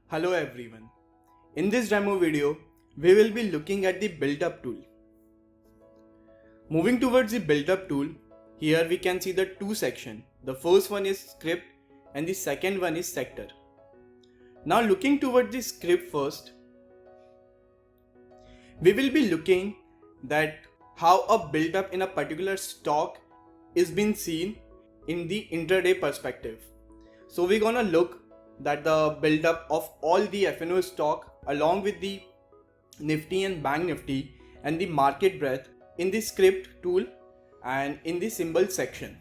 Hello everyone. In this demo video, we will be looking at the Builtup tool. Moving towards the Builtup tool, here we can see the two sections. The first one is Scrip and the second one is Sector. Now looking towards the Scrip first, we will be looking that how a Builtup in a particular stock is being seen in the intraday perspective. So we're gonna look that the buildup of all the F&O stock along with the Nifty and Bank Nifty and the market breadth in the Script tool and in the symbol section.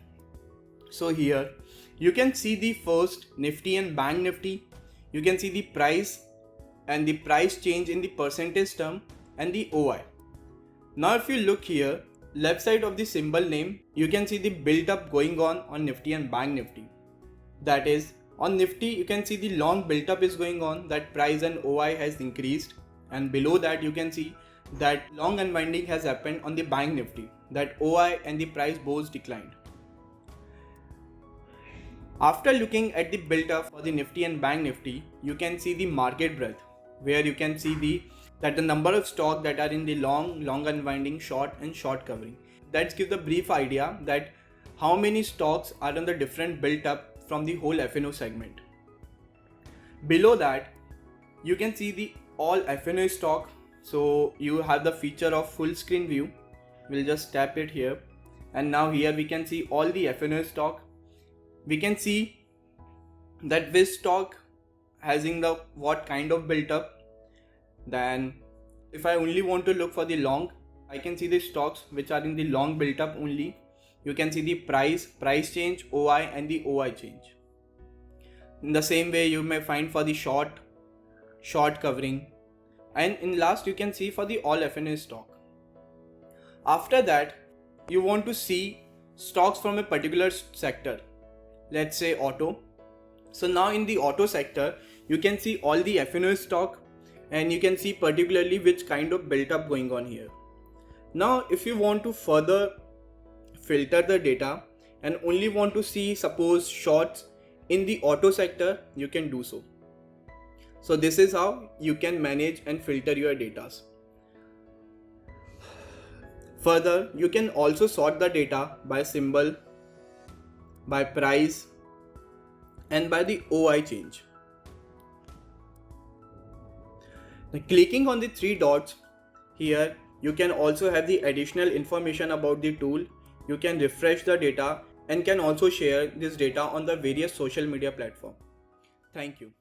So here you can see the first Nifty and Bank Nifty. You can see the price and the price change in the percentage term and the OI. Now if you look here, left side of the symbol name, you can see the build-up going on Nifty and Bank Nifty. That is, on Nifty you can see the long build-up is going on, that price and OI has increased, and below that you can see that long unwinding has happened on the Bank Nifty, that OI and the price both declined. After looking at the build-up for the Nifty and Bank Nifty, you can see the market breadth, where you can see that the number of stock that are in the long unwinding, short and short covering. That gives a brief idea that how many stocks are on the different build-up from the whole F&O segment. Below that you can see the all F&O stock. So you have the feature of full screen view. We'll just tap it here, and now here we can see all the F&O stock. We can see that which stock having the what kind of built up. Then if I only want to look for the long, I can see the stocks which are in the long built up only. You can see the price change, OI and the OI change. In the same way you may find for the short covering, and in last you can see for the all F&O stock. After that you want to see stocks from a particular sector, let's say auto. So now in the auto sector you can see all the F&O stock, and you can see particularly which kind of built up going on here. Now if you want to further filter the data and only want to see suppose shorts in the auto sector, you can do so. So this is how you can manage and filter your data. Further, you can also sort the data by symbol, by price and by the OI change. Now, clicking on the three dots here, you can also have the additional information about the tool. You can refresh the data and can also share this data on the various social media platforms. Thank you.